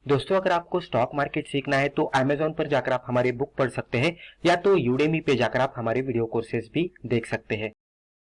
दोस्तों, अगर आपको स्टॉक मार्केट सीखना है तो Amazon पर जाकर आप हमारे बुक पढ़ सकते हैं या तो Udemy पे जाकर आप हमारे वीडियो कोर्सेज भी देख सकते हैं।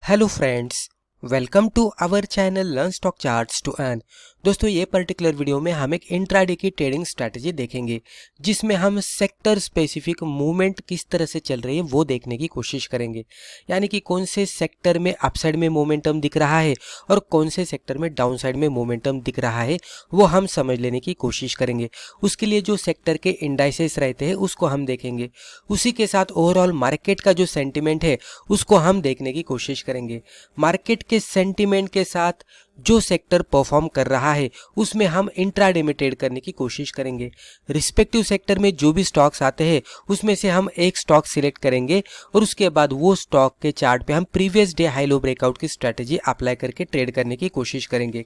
Hello friends, welcome to our channel learn stock charts to earn. दोस्तों, ये पर्टिकुलर वीडियो में हम एक इंट्राडे की ट्रेडिंग स्ट्रैटेजी देखेंगे जिसमें हम सेक्टर स्पेसिफिक मूवमेंट किस तरह से चल रही है वो देखने की कोशिश करेंगे। यानी कि कौन से सेक्टर में अपसाइड में मोमेंटम दिख रहा है और कौन से सेक्टर में डाउन साइड में मोमेंटम दिख रहा है वो हम समझ लेने की कोशिश करेंगे। उसके लिए जो सेक्टर के इंडाइसेस रहते हैं उसको हम देखेंगे। उसी के साथ ओवरऑल मार्केट का जो सेंटिमेंट है उसको हम देखने की कोशिश करेंगे। मार्केट के सेंटिमेंट के साथ जो सेक्टर परफॉर्म कर रहा है उसमें हम इंट्राडे में ट्रेड करने की कोशिश करेंगे। रिस्पेक्टिव सेक्टर में जो भी स्टॉक्स आते हैं उसमें से हम एक स्टॉक सिलेक्ट करेंगे और उसके बाद वो स्टॉक के चार्ट पे हम previous day high low breakout की स्ट्रेटेजी अप्लाई करके ट्रेड करने की कोशिश करेंगे।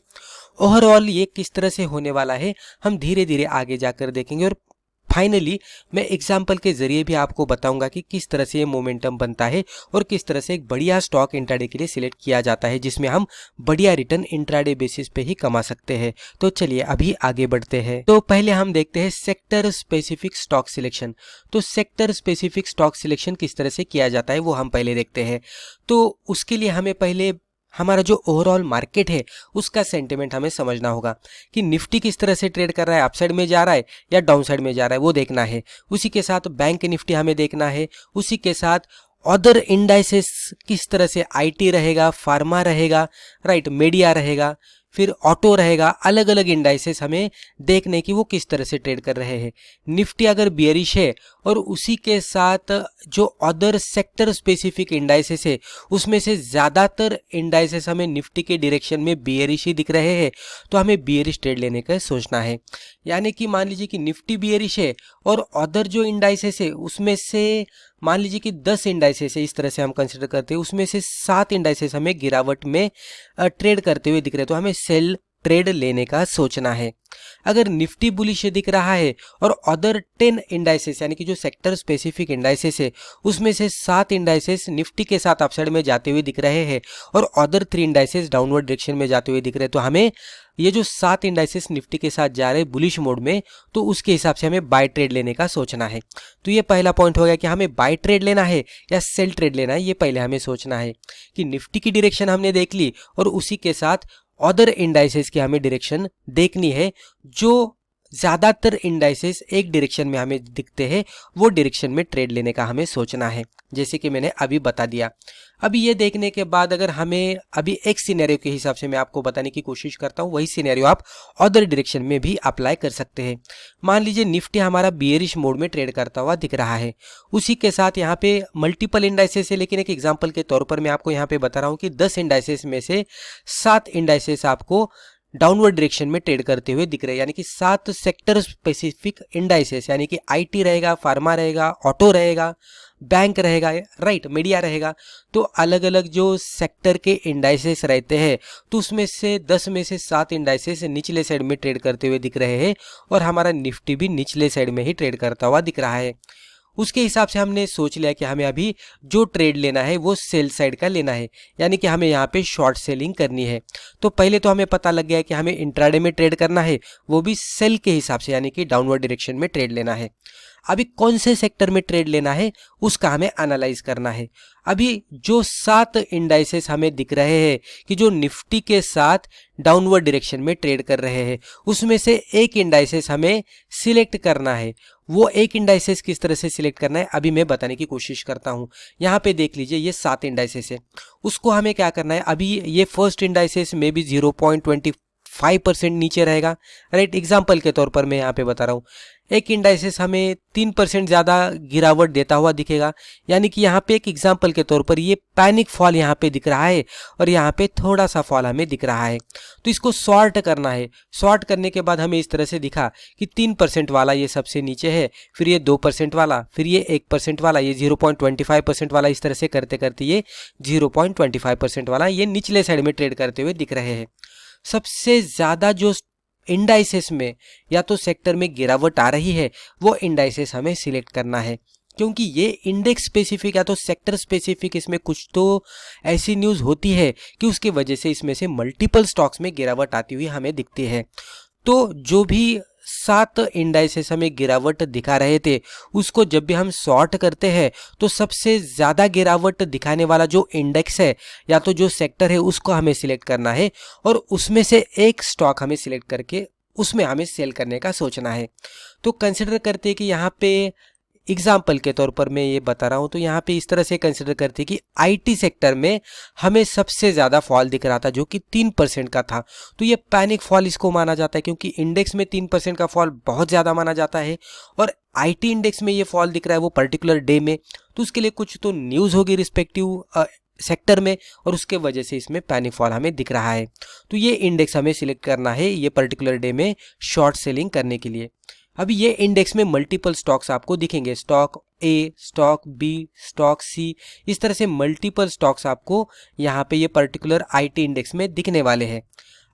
ओवरऑल ये किस तरह से होने वाला है हम धीरे धीरे आगे जाकर देखेंगे और फाइनली मैं एग्जाम्पल के जरिए भी आपको बताऊंगा कि किस तरह से ये मोमेंटम बनता है और किस तरह से एक बढ़िया स्टॉक इंट्राडे के लिए सिलेक्ट किया जाता है जिसमें हम बढ़िया रिटर्न इंट्राडे बेसिस पे ही कमा सकते हैं। तो चलिए अभी आगे बढ़ते हैं। तो पहले हम देखते हैं सेक्टर स्पेसिफिक स्टॉक सिलेक्शन। तो सेक्टर स्पेसिफिक स्टॉक सिलेक्शन किस तरह से किया जाता है वो हम पहले देखते हैं। तो उसके लिए हमें पहले हमारा जो ओवरऑल मार्केट है उसका सेंटिमेंट हमें समझना होगा कि निफ्टी किस तरह से ट्रेड कर रहा है, अपसाइड में जा रहा है या डाउन साइड में जा रहा है वो देखना है। उसी के साथ बैंक निफ्टी हमें देखना है। उसी के साथ अदर इंडाइसेस किस तरह से आईटी रहेगा, फार्मा रहेगा, राइट, मीडिया रहेगा, फिर ऑटो रहेगा। अलग अलग इंडाइसेस हमें देखने की वो किस तरह से ट्रेड कर रहे हैं। निफ्टी अगर बियरिश है और उसी के साथ जो अदर सेक्टर स्पेसिफिक इंडाइसेस है उसमें से ज़्यादातर इंडाइसेस हमें निफ्टी के डायरेक्शन में बियरिश ही दिख रहे हैं तो हमें बियरिश ट्रेड लेने का सोचना है। यानी कि मान लीजिए कि निफ्टी बियरिश है और अदर जो इंडाइसेस है उसमें से मान लीजिए कि 10 इंडाइसेस है, इस तरह से हम कंसिडर करते हैं, उसमें से 7 इंडाइसेस हमें गिरावट में ट्रेड करते हुए दिख रहे हैं तो हमें सेल ट्रेड लेने का सोचना है। अगर निफ्टी बुलिश दिख रहा है और अदर 10 इंडाइसेस यानी कि जो सेक्टर स्पेसिफिक इंडाइसेस है उसमें से 7 इंडाइसेस निफ्टी के साथ अपसाइड में जाते हुए दिख रहे हैं और अदर 3 इंडाइसेस डाउनवर्ड डायरेक्शन में जाते हुए दिख रहे हैं तो हमें ये जो 7 इंडाइसेस निफ्टी के साथ जा रहे हैं बुलिश मोड में तो उसके हिसाब से हमें बाय ट्रेड लेने का सोचना है। तो ये पहला पॉइंट हो गया कि हमें बाय ट्रेड लेना है या सेल ट्रेड लेना है, ये पहले हमें सोचना है कि निफ्टी की डायरेक्शन हमने देख ली और उसी के साथ अदर इंडाइसेस की हमें डायरेक्शन देखनी है। जो ज़्यादातर इंडाइसेस एक डायरेक्शन में हमें दिखते हैं वो डायरेक्शन में ट्रेड लेने का हमें सोचना है, जैसे कि मैंने अभी बता दिया। अभी ये देखने के बाद अगर हमें अभी एक सिनेरियो के हिसाब से मैं आपको बताने की कोशिश करता हूँ, वही सिनेरियो आप अदर डायरेक्शन में भी अप्लाई कर सकते हैं। मान लीजिए निफ्टी हमारा बियरिश मोड में ट्रेड करता हुआ दिख रहा है, उसी के साथ यहाँ पे मल्टीपल इंडाइसेस है, लेकिन एक एग्जाम्पल के तौर पर मैं आपको यहाँ पे बता रहा हूँ कि 10 इंडाइसेस में से 7 इंडाइसेस आपको डाउनवर्ड डायरेक्शन में ट्रेड करते हुए दिख रहे हैं। यानी कि 7 सेक्टर स्पेसिफिक इंडाइसेस यानी कि आईटी रहेगा, फार्मा रहेगा, ऑटो रहेगा, बैंक रहेगा, राइट, मीडिया रहेगा। तो अलग अलग जो सेक्टर के इंडाइसेस रहते हैं तो उसमें से 10 में से 7 इंडाइसेस निचले साइड में ट्रेड करते हुए दिख रहे हैं और हमारा निफ्टी भी निचले साइड में ही ट्रेड करता हुआ दिख रहा है। उसके हिसाब से हमने सोच लिया कि हमें अभी जो ट्रेड लेना है वो सेल साइड का लेना है, यानी कि हमें यहाँ पे शॉर्ट सेलिंग करनी है। तो पहले तो हमें पता लग गया है कि हमें इंट्राडे में ट्रेड करना है, वो भी सेल के हिसाब से, यानी कि डाउनवर्ड डायरेक्शन में ट्रेड लेना है। अभी कौन से सेक्टर में ट्रेड लेना है उसका हमें एनालाइज करना है। अभी जो 7 इंडाइसेस हमें दिख रहे हैं कि जो निफ्टी के साथ डाउनवर्ड डायरेक्शन में ट्रेड कर रहे हैं उसमें से एक इंडाइसेस हमें सिलेक्ट करना है। वो एक इंडाइसेस किस तरह से सिलेक्ट करना है अभी मैं बताने की कोशिश करता हूँ। यहाँ पे देख लीजिए ये 7 इंडाइसेस है, उसको हमें क्या करना है। अभी ये फर्स्ट इंडाइसेस में भी 0.25% नीचे रहेगा, राइट। एग्जाम्पल के तौर पर मैं यहाँ पे बता रहा हूँ, एक इंडाइसेस हमें 3% ज़्यादा गिरावट देता हुआ दिखेगा, यानी कि यहाँ पे एक एग्जाम्पल के तौर पर ये पैनिक फॉल यहाँ पे दिख रहा है और यहाँ पे थोड़ा सा फॉल हमें दिख रहा है। तो इसको सॉर्ट करना है। सॉर्ट करने के बाद हमें इस तरह से दिखा कि 3% वाला ये सबसे नीचे है, फिर ये 2% वाला, फिर ये 1% वाला, ये 0.25% वाला, इस तरह से करते करते ये 0.25% वाला ये निचले साइड में ट्रेड करते हुए दिख रहे हैं। सबसे ज़्यादा जो इंडाइसेस में या तो सेक्टर में गिरावट आ रही है वो इंडाइसेस हमें सिलेक्ट करना है, क्योंकि ये इंडेक्स स्पेसिफिक या तो सेक्टर स्पेसिफिक इसमें कुछ तो ऐसी न्यूज़ होती है कि उसकी वजह से इसमें से मल्टीपल स्टॉक्स में गिरावट आती हुई हमें दिखती है। तो जो भी 7 इंडाइसेस हमें गिरावट दिखा रहे थे, उसको जब भी हम सॉर्ट करते हैं तो सबसे ज़्यादा गिरावट दिखाने वाला जो इंडेक्स है या तो जो सेक्टर है उसको हमें सिलेक्ट करना है और उसमें से एक स्टॉक हमें सिलेक्ट करके उसमें हमें सेल करने का सोचना है। तो कंसिडर करते हैं कि यहाँ पे एग्जाम्पल के तौर पर मैं ये बता रहा हूँ, तो यहाँ पे इस तरह से कंसिडर करते हैं कि आईटी सेक्टर में हमें सबसे ज़्यादा फॉल दिख रहा था जो कि 3% का था। तो ये पैनिक फॉल इसको माना जाता है क्योंकि इंडेक्स में 3% का फॉल बहुत ज़्यादा माना जाता है और आईटी इंडेक्स में ये फॉल दिख रहा है वो पर्टिकुलर डे में, तो उसके लिए कुछ तो न्यूज़ होगी रिस्पेक्टिव सेक्टर में और उसके वजह से इसमें पैनिक फॉल हमें दिख रहा है। तो ये इंडेक्स हमें सिलेक्ट करना है ये पर्टिकुलर डे में शॉर्ट सेलिंग करने के लिए। अभी ये इंडेक्स में मल्टीपल स्टॉक्स आपको दिखेंगे, stock A, stock B, stock C, इस तरह से मल्टीपल स्टॉक्स आपको यहाँ पे ये पर्टिकुलर आईटी इंडेक्स में दिखने वाले हैं।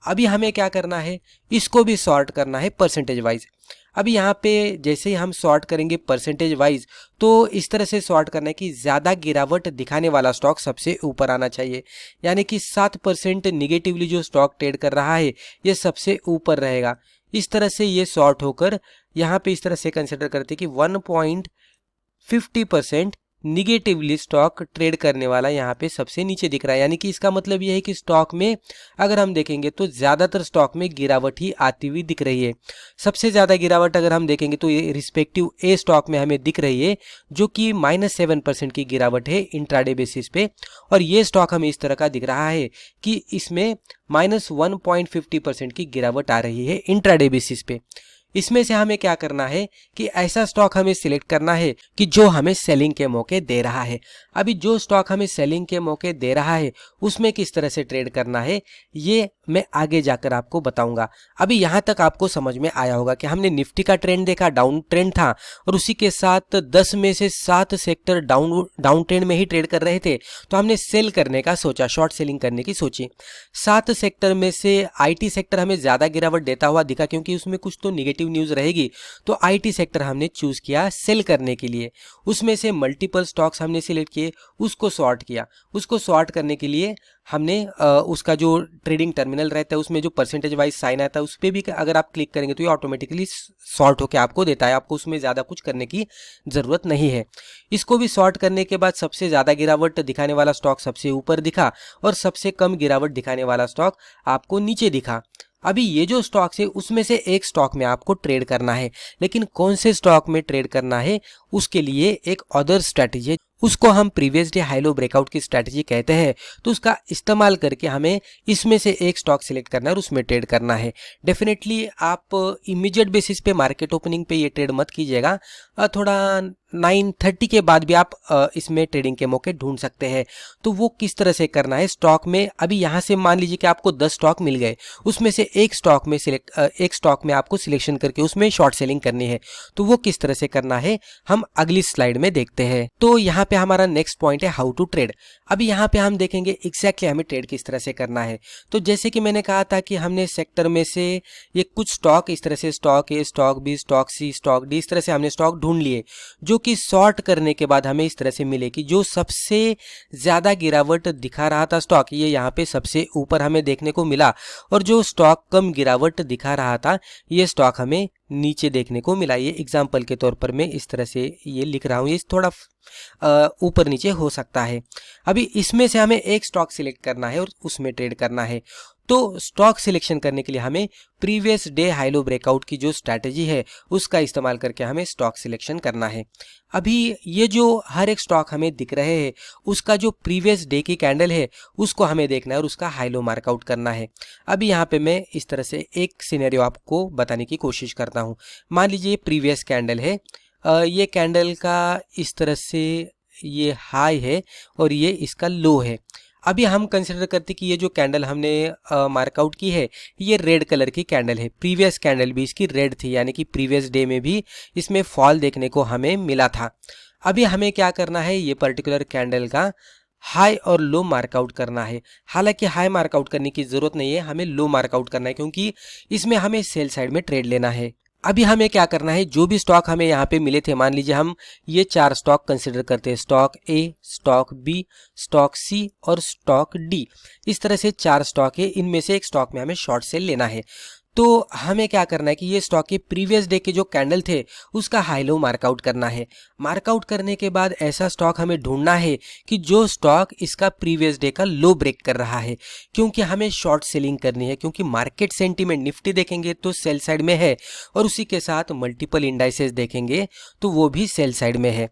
अभी हमें क्या करना है, इसको भी सॉर्ट करना है परसेंटेज वाइज। अभी यहाँ पे जैसे ही हम सॉर्ट करेंगे परसेंटेज वाइज तो इस तरह से सॉर्ट करना है कि ज़्यादा गिरावट दिखाने वाला स्टॉक सबसे ऊपर आना चाहिए, यानी कि 7% निगेटिवली जो स्टॉक ट्रेड कर रहा है ये सबसे ऊपर रहेगा। इस तरह से ये सॉर्ट होकर यहाँ पे इस तरह से कंसिडर करते हैं कि 1.50% निगेटिवली स्टॉक ट्रेड करने वाला यहाँ पे सबसे नीचे दिख रहा है, यानी कि इसका मतलब ये है कि स्टॉक में अगर हम देखेंगे तो ज़्यादातर स्टॉक में गिरावट ही आती हुई दिख रही है। सबसे ज़्यादा गिरावट अगर हम देखेंगे तो ये रिस्पेक्टिव ए स्टॉक में हमें दिख रही है जो कि -7% की गिरावट है इंट्राडे बेसिस पे, और ये स्टॉक हमें इस तरह का दिख रहा है कि इसमें -1.50% की गिरावट आ रही है इंट्राडे बेसिस पे। इसमें से हमें क्या करना है कि ऐसा स्टॉक हमें सिलेक्ट करना है कि जो हमें सेलिंग के मौके दे रहा है। अभी जो स्टॉक हमें सेलिंग के मौके दे रहा है उसमें किस तरह से ट्रेड करना है ये मैं आगे जाकर आपको बताऊंगा। अभी यहाँ तक आपको समझ में आया होगा कि हमने निफ्टी का ट्रेंड देखा, डाउन ट्रेंड था और उसी के साथ 10 में से 7 सेक्टर डाउन ट्रेंड में ही ट्रेड कर रहे थे, तो हमने सेल करने का सोचा, शॉर्ट सेलिंग करने की सोची। 7 सेक्टर में से आईटी सेक्टर हमें ज़्यादा गिरावट देता हुआ दिखा क्योंकि उसमें कुछ तो निगेटिव न्यूज़ रहेगी, तो आईटी सेक्टर हमने चूज़ किया सेल करने के लिए। उसमें से मल्टीपल स्टॉक्स हमने सिलेक्ट किए, उसको सॉर्ट किया। उसको सॉर्ट करने के लिए हमने उसका जो ट्रेडिंग टर्मिनल रहता है उसमें जो परसेंटेज वाइज साइन आता है उस पर भी अगर आप क्लिक करेंगे तो ये ऑटोमेटिकली सॉर्ट होकर आपको देता है, आपको उसमें ज़्यादा कुछ करने की ज़रूरत नहीं है। इसको भी सॉर्ट करने के बाद सबसे ज़्यादा गिरावट दिखाने वाला स्टॉक सबसे ऊपर दिखा और सबसे कम गिरावट दिखाने वाला स्टॉक आपको नीचे दिखा। अभी ये जो स्टॉक्स है उसमें से एक स्टॉक में आपको ट्रेड करना है, लेकिन कौन से स्टॉक में ट्रेड करना है उसके लिए एक अदर स्ट्रैटेजी है, उसको हम previous day high low breakout की स्ट्रैटेजी कहते हैं। तो उसका इस्तेमाल करके हमें इसमें से एक स्टॉक सिलेक्ट करना है और उसमें ट्रेड करना है। डेफिनेटली आप इमीडिएट बेसिस पे मार्केट ओपनिंग पे ये ट्रेड मत कीजिएगा, थोड़ा 9:30 के बाद भी आप इसमें ट्रेडिंग के मौके ढूंढ सकते हैं। तो वो किस तरह से करना है स्टॉक में, अभी यहाँ से मान लीजिए कि आपको 10 स्टॉक मिल गए, उसमें से एक स्टॉक में आपको सिलेक्शन करके उसमें शॉर्ट सेलिंग करनी है। तो वो किस तरह से करना है हम अगली स्लाइड में देखते हैं। तो यहाँ पे हमारा नेक्स्ट पॉइंट है हाउ टू ट्रेड। अभी यहाँ पे हम देखेंगे एग्जैक्टली हमें ट्रेड किस तरह से करना है। तो जैसे कि मैंने कहा था कि हमने सेक्टर में से ये कुछ स्टॉक इस तरह से stock A, stock B, stock C, stock D, इस तरह से हमने स्टॉक ढूंढ लिए जो कि सॉर्ट करने के बाद हमें इस तरह से मिले कि जो सबसे ज़्यादा गिरावट दिखा रहा था स्टॉक ये यहाँ पे सबसे ऊपर हमें देखने को मिला, और जो स्टॉक कम गिरावट दिखा रहा था ये स्टॉक हमें नीचे देखने को मिला। ये एग्जाम्पल के तौर पर मैं इस तरह से ये लिख रहा हूँ, ये थोड़ा ऊपर नीचे हो सकता है। अभी इसमें से हमें एक स्टॉक सिलेक्ट करना है और उसमें ट्रेड करना है। तो स्टॉक सिलेक्शन करने के लिए हमें previous day high low breakout की जो स्ट्रैटेजी है उसका इस्तेमाल करके हमें स्टॉक सिलेक्शन करना है। अभी ये जो हर एक स्टॉक हमें दिख रहे हैं उसका जो प्रीवियस डे की कैंडल है उसको हमें देखना है और उसका हाई लो मार्कआउट करना है। अभी यहाँ पे मैं इस तरह से एक सिनेरियो आपको बताने की कोशिश करता हूँ। मान लीजिए प्रीवियस कैंडल है, ये कैंडल का इस तरह से ये हाई है और ये इसका लो है। अभी हम कंसिडर करते कि ये जो कैंडल हमने मार्कआउट की है ये रेड कलर की कैंडल है, प्रीवियस कैंडल भी इसकी रेड थी, यानी कि प्रीवियस डे में भी इसमें फॉल देखने को हमें मिला था। अभी हमें क्या करना है, ये पर्टिकुलर कैंडल का हाई और लो मार्कआउट करना है। हालांकि हाई मार्कआउट करने की ज़रूरत नहीं है, हमें लो मार्कआउट करना है क्योंकि इसमें हमें सेल साइड में ट्रेड लेना है। अभी हमें क्या करना है, जो भी स्टॉक हमें यहाँ पे मिले थे, मान लीजिए हम ये 4 स्टॉक कंसिडर करते हैं, stock A, stock B, stock C और स्टॉक डी, इस तरह से 4 स्टॉक है, इनमें से एक स्टॉक में हमें शॉर्ट सेल लेना है। तो हमें क्या करना है कि ये स्टॉक के प्रीवियस डे के जो कैंडल थे उसका हाई लो मार्कआउट करना है। मार्कआउट करने के बाद ऐसा स्टॉक हमें ढूंढना है कि जो स्टॉक इसका प्रीवियस डे का लो ब्रेक कर रहा है, क्योंकि हमें शॉर्ट सेलिंग करनी है, क्योंकि मार्केट सेंटीमेंट निफ्टी देखेंगे तो सेल साइड में है और उसी के साथ मल्टीपल इंडाइसेस देखेंगे तो वो भी सेल साइड में है।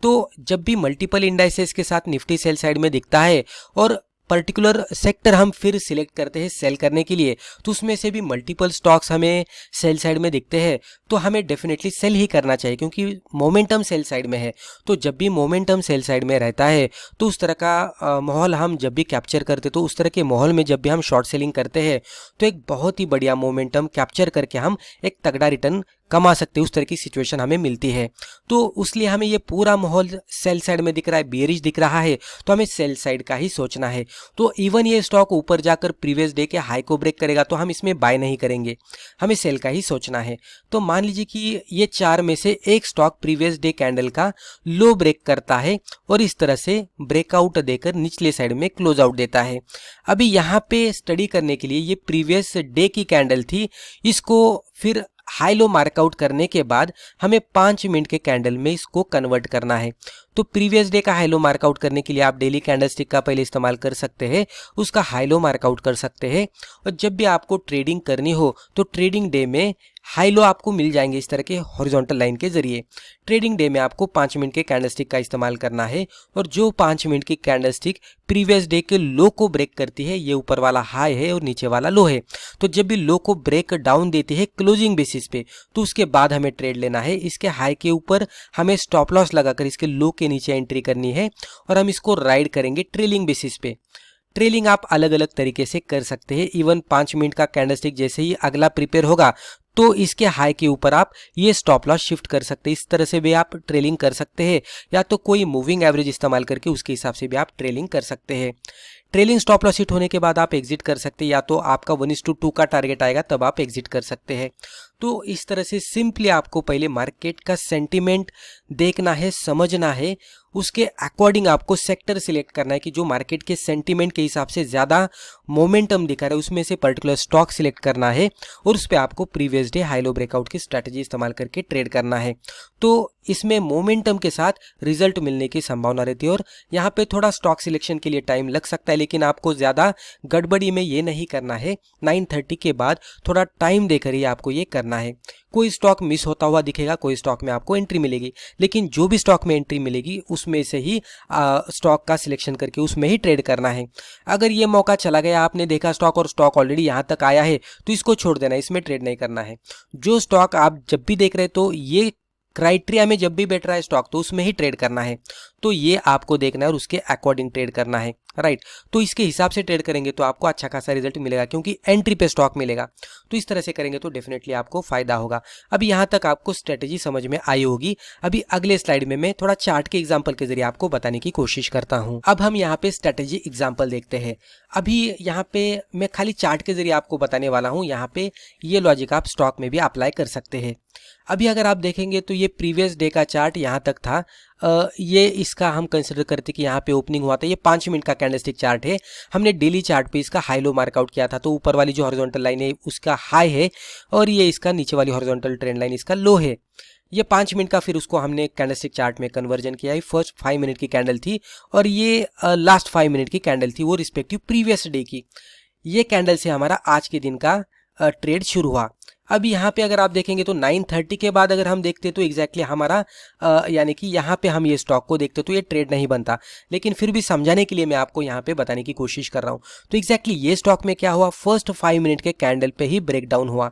तो जब भी मल्टीपल इंडाइसेस के साथ निफ्टी सेल साइड में दिखता है और पर्टिकुलर सेक्टर हम फिर सिलेक्ट करते हैं सेल करने के लिए, तो उसमें से भी मल्टीपल स्टॉक्स हमें सेल साइड में दिखते हैं तो हमें डेफिनेटली सेल ही करना चाहिए, क्योंकि मोमेंटम सेल साइड में है। तो जब भी मोमेंटम सेल साइड में रहता है तो उस तरह का माहौल हम जब भी कैप्चर करते, तो उस तरह के माहौल में जब भी हम शॉर्ट सेलिंग करते हैं तो एक बहुत ही बढ़िया मोमेंटम कैप्चर करके हम एक तगड़ा रिटर्न कमा सकते हैं। उस तरह की सिचुएशन हमें मिलती है। तो इसलिए हमें ये पूरा माहौल सेल साइड में दिख रहा है, बेयरिश दिख रहा है, तो हमें सेल साइड का ही सोचना है। तो इवन ये स्टॉक ऊपर जाकर प्रीवियस डे के हाई को ब्रेक करेगा तो हम इसमें बाय नहीं करेंगे, हमें सेल का ही सोचना है। तो मान लीजिए कि ये चार में से एक स्टॉक प्रीवियस डे कैंडल का लो ब्रेक करता है और इस तरह से ब्रेकआउट देकर निचले साइड में क्लोज आउट देता है। अभी यहाँ पे स्टडी करने के लिए ये प्रीवियस डे की कैंडल थी, इसको फिर हाई लो मार्कआउट करने के बाद हमें 5 मिनट के कैंडल में इसको कन्वर्ट करना है। तो प्रीवियस डे का हाई लो मार्कआउट करने के लिए आप डेली कैंडलस्टिक का पहले इस्तेमाल कर सकते हैं, उसका हाई लो मार्कआउट कर सकते हैं। और जब भी आपको ट्रेडिंग करनी हो तो ट्रेडिंग डे में हाई लो आपको मिल जाएंगे इस तरह के हॉरिजॉन्टल लाइन के जरिए। ट्रेडिंग डे में आपको 5 मिनट के कैंडलस्टिक का इस्तेमाल करना है और जो 5 मिनट की कैंडलस्टिक प्रीवियस डे के लो को ब्रेक करती है, ये ऊपर वाला हाई है और नीचे वाला लो है, तो जब भी लो को ब्रेक डाउन देती है क्लोजिंग बेसिस पे, तो उसके बाद हमें ट्रेड लेना है। इसके हाई के ऊपर हमें स्टॉप लॉस लगाकर इसके लो के नीचे एंट्री करनी है और हम इसको राइड करेंगे ट्रेलिंग बेसिस पे। ट्रेलिंग आप अलग अलग तरीके से कर सकते हैं। इवन 5 मिनट का कैंडलस्टिक जैसे ही अगला प्रिपेयर होगा तो इसके हाई के ऊपर आप ये स्टॉप लॉस शिफ्ट कर सकते हैं। इस तरह से भी आप ट्रेलिंग कर सकते हैं, या तो कोई मूविंग एवरेज इस्तेमाल करके उसके हिसाब से भी आप ट्रेलिंग कर सकते हैं। ट्रेलिंग स्टॉप लॉस हिट होने के बाद आप एग्जिट कर सकते हैं, या तो आपका 1:2 का टारगेट आएगा तब आप एग्जिट कर सकते हैं। तो इस तरह से सिंपली आपको पहले मार्केट का सेंटीमेंट देखना है, समझना है, उसके अकॉर्डिंग आपको सेक्टर सिलेक्ट करना है कि जो मार्केट के सेंटीमेंट के हिसाब से ज़्यादा मोमेंटम दिखा रहा है उसमें से पर्टिकुलर स्टॉक सिलेक्ट करना है और उस पर आपको previous day high low breakout की स्ट्रैटेजी इस्तेमाल करके ट्रेड करना है। तो इसमें मोमेंटम के साथ रिजल्ट मिलने की संभावना रहती है और यहाँ पे थोड़ा स्टॉक सिलेक्शन के लिए टाइम लग सकता है, लेकिन आपको ज़्यादा गड़बड़ी में ये नहीं करना है। 9:30 के बाद थोड़ा टाइम देकर ही आपको ये करना है। कोई स्टॉक मिस होता हुआ दिखेगा, कोई स्टॉक में आपको एंट्री मिलेगी, लेकिन जो भी स्टॉक में एंट्री मिलेगी उसमें से ही स्टॉक का सिलेक्शन करके उसमें ही ट्रेड करना है। अगर ये मौका चला गया, आपने देखा स्टॉक और स्टॉक ऑलरेडी यहाँ तक आया है, तो इसको छोड़ देना है, इसमें ट्रेड नहीं करना है। जो स्टॉक आप जब भी देख रहे हैं तो ये क्राइटेरिया में जब भी बैठ रहा है स्टॉक तो उसमें ही ट्रेड करना है। तो ये आपको देखना है और उसके अकॉर्डिंग ट्रेड करना है, राइट। तो इसके हिसाब से ट्रेड करेंगे तो आपको अच्छा खासा रिजल्ट मिलेगा, क्योंकि एंट्री पे स्टॉक मिलेगा। तो इस तरह से करेंगे तो डेफिनेटली आपको फायदा होगा। अभी यहाँ तक आपको स्ट्रेटेजी समझ में आई होगी। अभी अगले स्लाइड में मैं थोड़ा चार्ट के एग्जाम्पल के जरिए आपको बताने की कोशिश करता हूँ। अब हम यहाँ पे स्ट्रेटेजी एग्जाम्पल देखते हैं। अभी यहाँ पे मैं खाली चार्ट के जरिए आपको बताने वाला हूँ। यहाँ पे ये लॉजिक आप स्टॉक में भी अप्लाई कर सकते हैं। अभी अगर आप देखेंगे तो ये प्रीवियस डे का चार्ट यहाँ तक था। ये इसका हम कंसिडर करते कि यहाँ पे ओपनिंग हुआ था। ये 5 मिनट का कैंडलस्टिक चार्ट है। हमने डेली चार्ट पे इसका हाई लो मार्कआउट किया था, तो ऊपर वाली जो हॉरिजॉन्टल लाइन है उसका हाई है और ये इसका नीचे वाली हॉरिजॉन्टल ट्रेंड लाइन इसका लो है। ये 5 मिनट का फिर उसको हमने कैंडलस्टिक चार्ट में कन्वर्जन किया है। फर्स्ट 5 मिनट की कैंडल थी और ये लास्ट 5 मिनट की कैंडल थी, वो रिस्पेक्टिव प्रीवियस डे की। ये कैंडल से हमारा आज के दिन का ट्रेड शुरू हुआ। अब यहाँ पे अगर आप देखेंगे तो 9:30 के बाद अगर हम देखते तो एग्जैक्टली हमारा यानी कि यहाँ पे हम ये स्टॉक को देखते तो ये ट्रेड नहीं बनता, लेकिन फिर भी समझाने के लिए मैं आपको यहाँ पे बताने की कोशिश कर रहा हूँ। तो एग्जैक्टली ये स्टॉक में क्या हुआ, फर्स्ट 5 मिनट के कैंडल पे ही ब्रेकडाउन हुआ।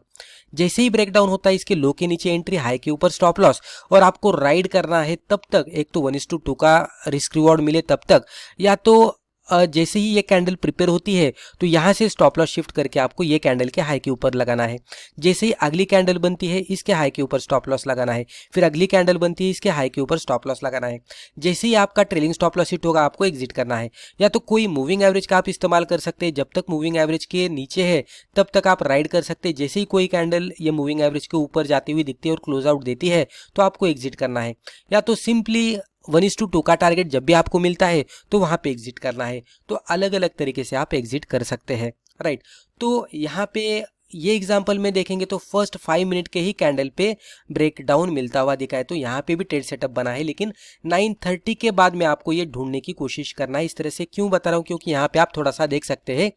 जैसे ही ब्रेकडाउन होता है इसके लो के नीचे एंट्री, हाई के ऊपर स्टॉप लॉस, और आपको राइड करना है तब तक, एक तो 1:2 का रिस्क रिवॉर्ड मिले तब तक, या तो जैसे ही ये कैंडल प्रिपेयर होती है तो यहाँ से स्टॉप लॉस शिफ्ट करके आपको ये कैंडल के हाई के ऊपर लगाना है। जैसे ही अगली कैंडल बनती है इसके हाई के ऊपर स्टॉप लॉस लगाना है, फिर अगली कैंडल बनती है इसके हाई के ऊपर स्टॉप लॉस लगाना है। जैसे ही आपका ट्रेलिंग स्टॉप लॉस हिट होगा आपको एग्जिट करना है। या तो कोई मूविंग एवरेज का आप इस्तेमाल कर सकते हैं, जब तक मूविंग एवरेज के नीचे है तब तक आप राइड कर सकते हैं। जैसे ही कोई कैंडल ये मूविंग एवरेज के ऊपर जाती हुई दिखती है और क्लोज आउट देती है तो आपको एग्जिट करना है। या तो सिंपली 1:2 का टारगेट जब भी आपको मिलता है तो वहां पे एग्जिट करना है। तो अलग अलग तरीके से आप एग्जिट कर सकते हैं, राइट। तो यहाँ पे ये एग्जांपल में देखेंगे तो फर्स्ट 5 मिनट के ही कैंडल पे ब्रेकडाउन मिलता हुआ दिखा है, तो यहाँ पे भी ट्रेड सेटअप बना है, लेकिन 9:30 के बाद में आपको ये ढूंढने की कोशिश करना है। इस तरह से क्यों बता रहा हूँ, क्योंकि यहाँ पे आप थोड़ा सा देख सकते हैं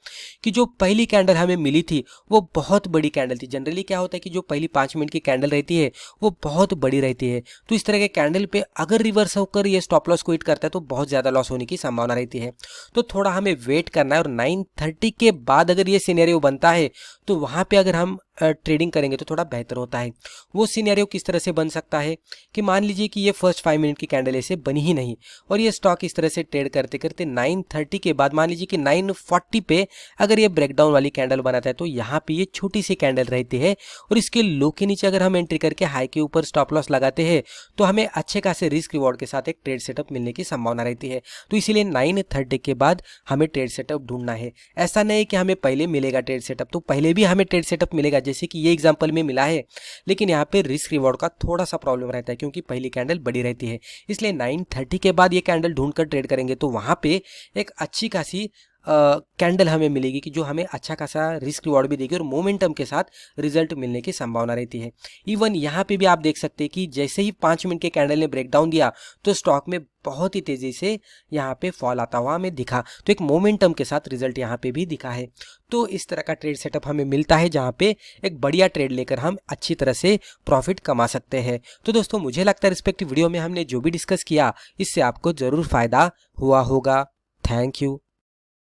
कि जो पहली कैंडल हमें मिली थी वो बहुत बड़ी कैंडल थी। जनरली क्या होता है कि जो पहली 5 मिनट की कैंडल रहती है वो बहुत बड़ी रहती है, तो इस तरह के कैंडल पे अगर रिवर्स होकर ये स्टॉप लॉस को हिट करता है तो बहुत ज़्यादा लॉस होने की संभावना रहती है। तो थोड़ा हमें वेट करना है, और 9:30 के बाद अगर ये सिनेरियो बनता है तो वहाँ पे अगर हम ट्रेडिंग करेंगे तो थोड़ा बेहतर होता है। वो सिनेरियो किस तरह से बन सकता है कि मान लीजिए कि ये फर्स्ट 5 मिनट की कैंडल ऐसे बनी ही नहीं और ये स्टॉक इस तरह से ट्रेड करते करते 9:30 के बाद मान लीजिए कि 9:40 पे अगर ये ब्रेकडाउन वाली कैंडल बनाता है, तो यहाँ पे ये छोटी सी कैंडल रहती है और इसके लो के नीचे अगर हम एंट्री करके हाई के ऊपर स्टॉप लॉस लगाते हैं तो हमें अच्छे खासे रिस्क रिवॉर्ड के साथ एक ट्रेड सेटअप मिलने की संभावना रहती है। तो इसीलिए 9:30 के बाद हमें ट्रेड सेटअप ढूंढना है। ऐसा नहीं कि हमें पहले मिलेगा ट्रेड सेटअप, तो पहले भी हमें ट्रेड सेटअप मिलेगा, जैसे कि ये एग्जांपल में मिला है, लेकिन यहाँ पे रिस्क रिवॉर्ड का थोड़ा सा प्रॉब्लम रहता है क्योंकि पहली कैंडल बड़ी रहती है। इसलिए 9:30 के बाद ये कैंडल ढूंढकर ट्रेड करेंगे तो वहाँ पे एक अच्छी खासी कैंडल हमें मिलेगी कि जो हमें अच्छा खासा रिस्क रिवॉर्ड भी देगी और मोमेंटम के साथ रिजल्ट मिलने की संभावना रहती है। इवन यहाँ पे भी आप देख सकते हैं कि जैसे ही 5 मिनट के कैंडल ने ब्रेकडाउन दिया तो स्टॉक में बहुत ही तेजी से यहाँ पे फॉल आता हुआ हमें दिखा, तो एक मोमेंटम के साथ रिजल्ट यहाँ पे भी दिखा है। तो इस तरह का ट्रेड सेटअप हमें मिलता है जहाँ पे एक बढ़िया ट्रेड लेकर हम अच्छी तरह से प्रॉफिट कमा सकते हैं। तो दोस्तों मुझे लगता है रिस्पेक्टिव वीडियो में हमने जो भी डिस्कस किया इससे आपको जरूर फायदा हुआ होगा। Thank you.